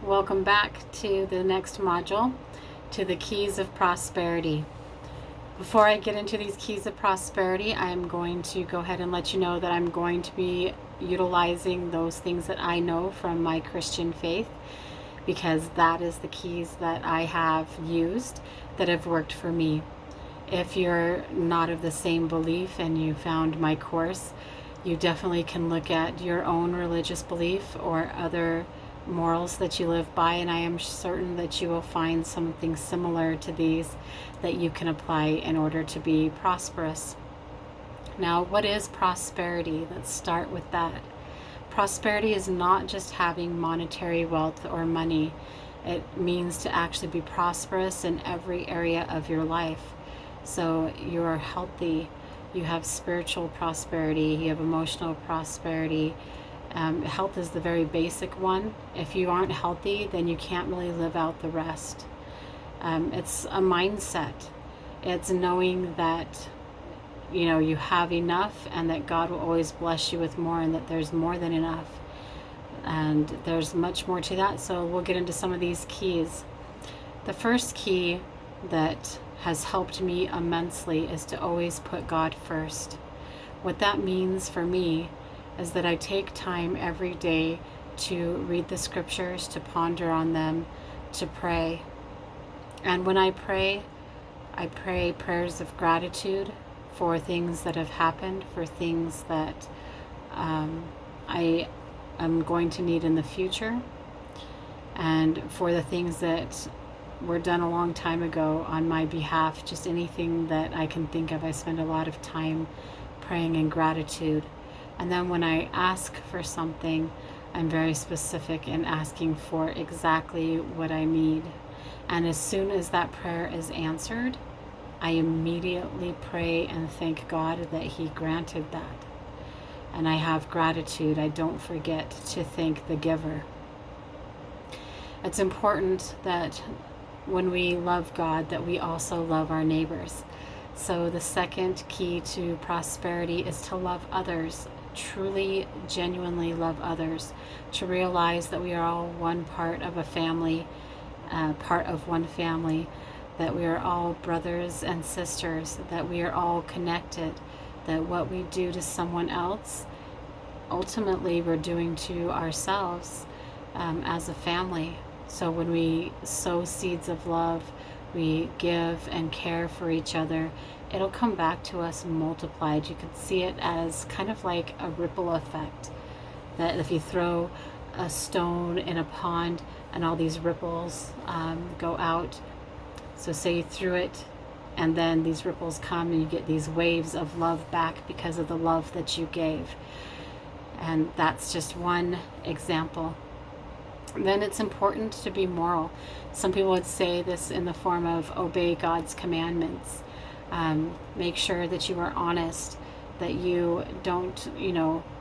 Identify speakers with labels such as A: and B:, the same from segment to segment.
A: Welcome back to the next module, to the Keys of Prosperity. Before I get into these Keys of Prosperity, I'm going to go ahead and let you know that I'm going to be utilizing those things that I know from my Christian faith, because that is the keys that I have used that have worked for me. If you're not of the same belief and you found my course, you definitely can look at your own religious belief or other morals that you live by, and I am certain that you will find something similar to these that you can apply in order to be prosperous. Now, what is prosperity? Let's start with that. Prosperity is not just having monetary wealth or money. It means to actually be prosperous in every area of your life. So you are healthy, you have spiritual prosperity, you have emotional prosperity. Health is the very basic one. If you aren't healthy, then you can't really live out the rest. It's a mindset. It's knowing that you have enough, and that God will always bless you with more, and that there's more than enough. And there's much more to that, so we'll get into some of these keys. The first key that has helped me immensely is to always put God first. What that means for me is that I take time every day to read the scriptures, to ponder on them, to pray. And when I pray prayers of gratitude for things that have happened, for things that I am going to need in the future, and for the things that were done a long time ago on my behalf. Just anything that I can think of, I spend a lot of time praying in gratitude. And then when I ask for something, I'm very specific in asking for exactly what I need. And as soon as that prayer is answered, I immediately pray and thank God that He granted that. And I have gratitude. I don't forget to thank the giver. It's important that when we love God, that we also love our neighbors. So the second key to prosperity is to love others, truly, genuinely love others, to realize that we are all one part of a family, part of one family, that we are all brothers and sisters, that we are all connected, that what we do to someone else, ultimately we're doing to ourselves as a family. So when we sow seeds of love, we give and care for each other, it'll come back to us multiplied. You can see it as kind of like a ripple effect, that if you throw a stone in a pond and all these ripples go out, so say you threw it and then these ripples come and you get these waves of love back because of the love that you gave. And that's just one example. Then it's important to be moral. Some people would say this in the form of obey God's commandments. Make sure that you are honest, that you don't,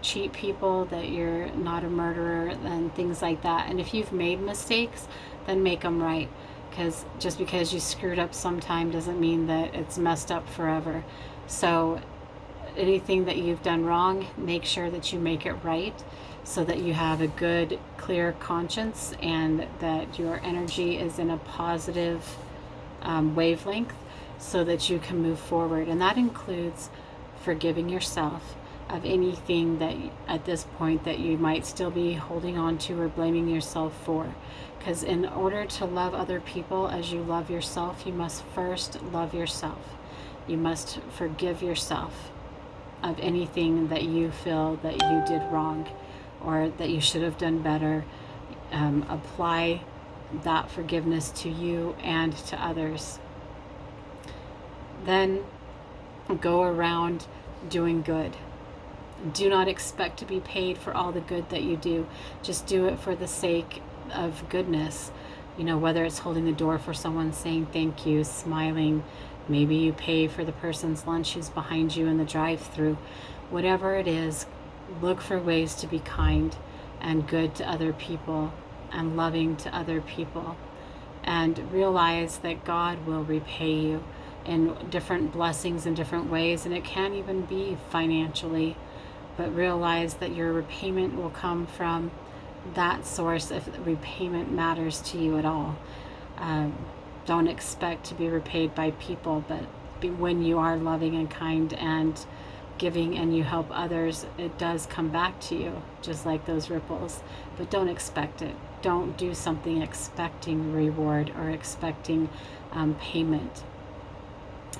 A: cheat people, that you're not a murderer, and things like that. And if you've made mistakes, then make them right. Because just because you screwed up sometime doesn't mean that it's messed up forever. So anything that you've done wrong, make sure that you make it right, so that you have a good, clear conscience, and that your energy is in a positive wavelength, so that you can move forward. And that includes forgiving yourself of anything that at this point that you might still be holding on to or blaming yourself for. Because in order to love other people as you love yourself, you must first love yourself. You must forgive yourself of anything that you feel that you did wrong or that you should have done better. Apply that forgiveness to you and to others. Then go around doing good. Do not expect to be paid for all the good that you do. Just do it for the sake of goodness. Whether it's holding the door for someone, saying thank you, smiling. Maybe you pay for the person's lunch who's behind you in the drive-thru. Whatever it is, look for ways to be kind and good to other people and loving to other people. And realize that God will repay you in different blessings in different ways, and it can't even be financially. But realize that your repayment will come from that source if repayment matters to you at all. Don't expect to be repaid by people, but when you are loving and kind and giving and you help others, it does come back to you, just like those ripples. But don't expect it. Don't do something expecting reward or expecting payment.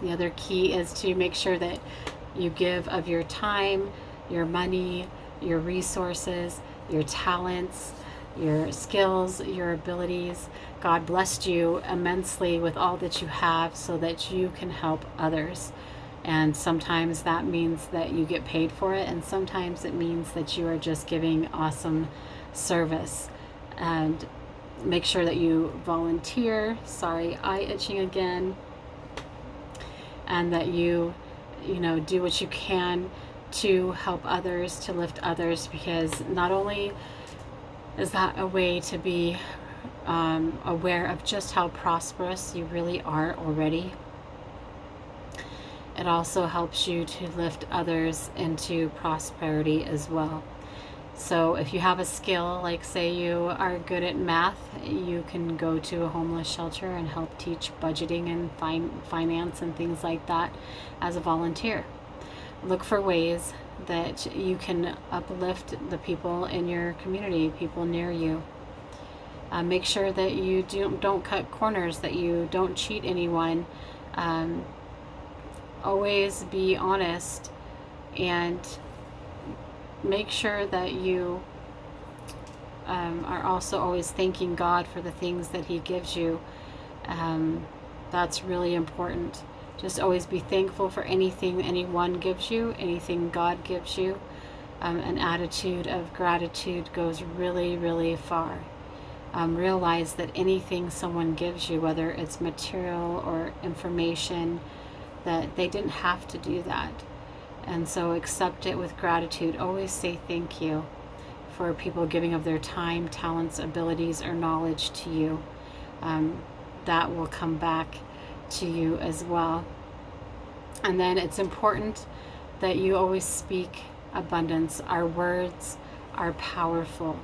A: The other key is to make sure that you give of your time, your money, your resources, your talents, your skills, your abilities. God blessed you immensely with all that you have so that you can help others. And sometimes that means that you get paid for it, and sometimes it means that you are just giving awesome service. And make sure that you volunteer. Sorry, eye itching again. And that you do what you can to help others, to lift others, because not only is that a way to be aware of just how prosperous you really are already, it also helps you to lift others into prosperity as well. So if you have a skill, like say you are good at math, you can go to a homeless shelter and help teach budgeting and finance and things like that as a volunteer. Look for ways that you can uplift the people in your community, people near you. Make sure that you don't cut corners, that you don't cheat anyone. Always be honest, and make sure that you are also always thanking God for the things that He gives you. That's really important. Just always be thankful for anything anyone gives you, anything God gives you. An attitude of gratitude goes really, really far. Realize that anything someone gives you, whether it's material or information, that they didn't have to do that. And so accept it with gratitude. Always say thank you for people giving of their time, talents, abilities, or knowledge to you. That will come back to you as well. And then it's important that you always speak abundance. Our words are powerful.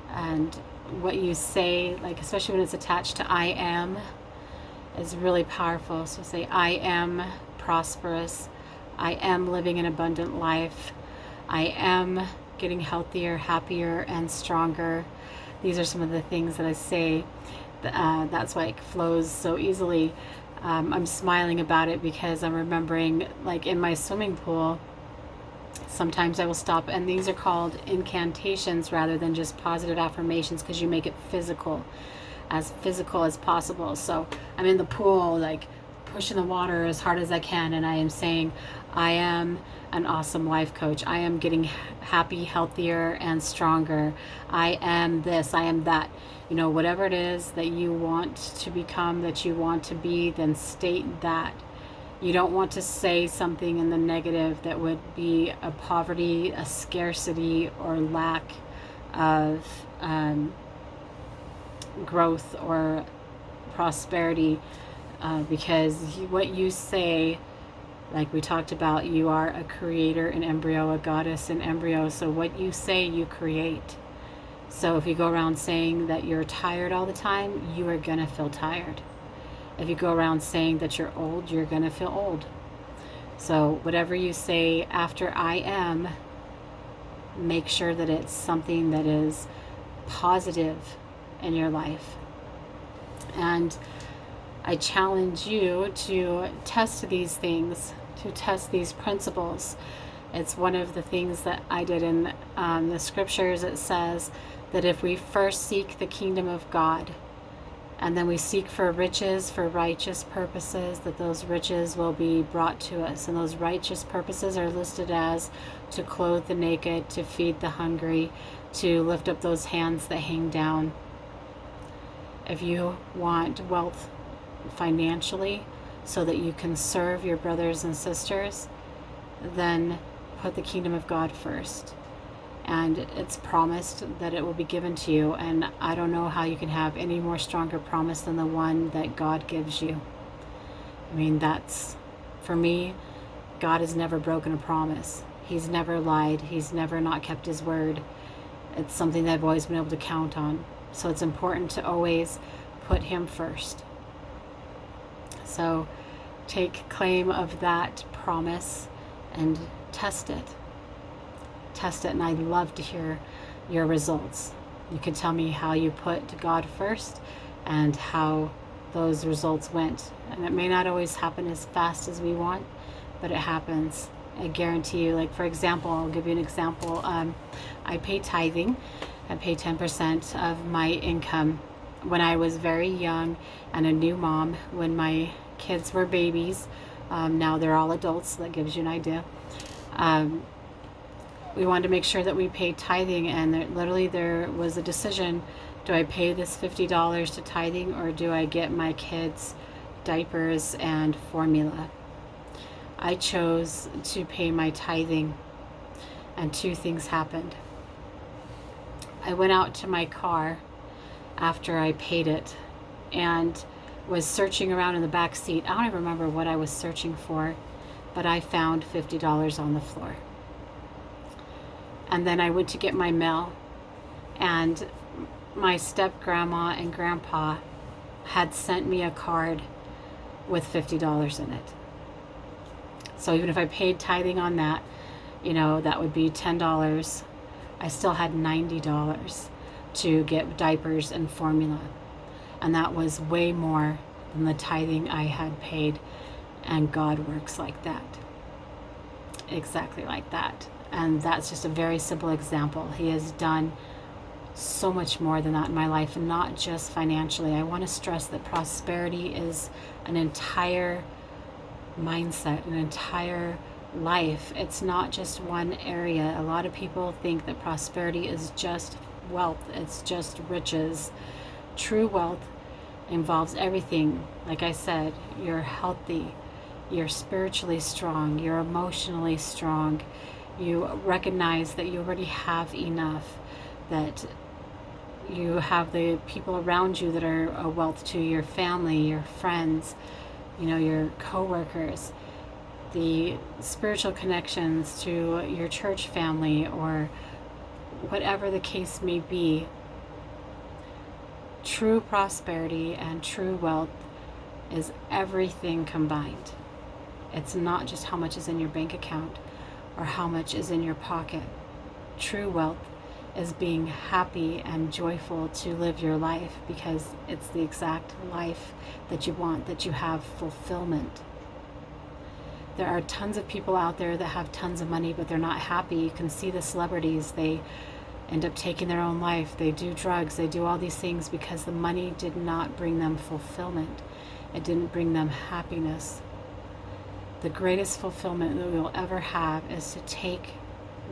A: And what you say, like especially when it's attached to I am, is really powerful. So say, I am prosperous. I am living an abundant life. I am getting healthier, happier, and stronger. These are some of the things that I say. That's why it flows so easily. I'm smiling about it because I'm remembering, like in my swimming pool, sometimes I will stop, and these are called incantations rather than just positive affirmations, because you make it physical as possible. So I'm in the pool, like pushing the water as hard as I can, and I am saying, I am an awesome life coach. I am getting happy, healthier, and stronger. I am this, I am that. Whatever it is that you want to become, that you want to be, then state that. You don't want to say something in the negative that would be a poverty, a scarcity, or lack of growth or prosperity, because what you say, like we talked about, you are a creator in embryo, a goddess in embryo. So what you say, you create. So if you go around saying that you're tired all the time, you are going to feel tired. If you go around saying that you're old, you're going to feel old. So whatever you say after I am, make sure that it's something that is positive in your life. And I challenge you to test these things, to test these principles. It's one of the things that I did in the scriptures. It says that if we first seek the kingdom of God, and then we seek for riches for righteous purposes, that those riches will be brought to us. And those righteous purposes are listed as to clothe the naked, to feed the hungry, to lift up those hands that hang down. If you want wealth financially so that you can serve your brothers and sisters, then put the kingdom of God first. And it's promised that it will be given to you. And I don't know how you can have any more stronger promise than the one that God gives you. I mean, that's, for me, God has never broken a promise. He's never lied. He's never not kept his word. It's something that I've always been able to count on. So it's important to always put Him first. So take claim of that promise and test it. Test it, and I'd love to hear your results. You can tell me how you put God first and how those results went. And it may not always happen as fast as we want, but it happens. I guarantee you, like for example, I'll give you an example. I pay tithing. I pay 10% of my income when I was very young and a new mom, when my kids were babies. Now they're all adults, so that gives you an idea. We wanted to make sure that we paid tithing, and there was a decision: do I pay this $50 to tithing, or do I get my kids diapers and formula? I chose to pay my tithing, and two things happened. I went out to my car after I paid it and was searching around in the back seat. I don't even remember what I was searching for, but I found $50 on the floor. And then I went to get my mail, and my step grandma and grandpa had sent me a card with $50 in it. So even if I paid tithing on that, that would be $10. I still had $90 to get diapers and formula. And that was way more than the tithing I had paid. And God works like that. Exactly like that. And that's just a very simple example. He has done so much more than that in my life, and not just financially. I want to stress that prosperity is an entire mindset, an entire life. It's not just one area. A lot of people think that prosperity is just wealth, it's just riches. True wealth involves everything. Like I said, you're healthy, you're spiritually strong, you're emotionally strong, you recognize that you already have enough, that you have the people around you that are a wealth to your family, your friends, your co-workers, the spiritual connections to your church family, or whatever the case may be. True prosperity and true wealth is everything combined. It's not just how much is in your bank account or how much is in your pocket. True wealth is being happy and joyful to live your life, because it's the exact life that you want, that you have fulfillment. There are tons of people out there that have tons of money, but they're not happy. You can see the celebrities, they end up taking their own life, they do drugs, they do all these things because the money did not bring them fulfillment. It didn't bring them happiness. The greatest fulfillment that we'll ever have is to take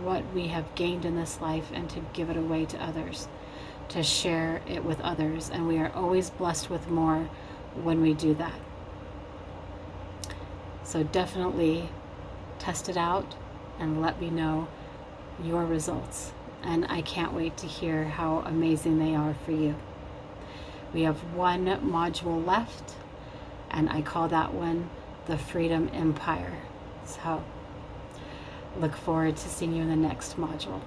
A: what we have gained in this life and to give it away to others, to share it with others. And we are always blessed with more when we do that. So definitely test it out and let me know your results. And I can't wait to hear how amazing they are for you. We have one module left, and I call that one the Freedom Empire. So look forward to seeing you in the next module.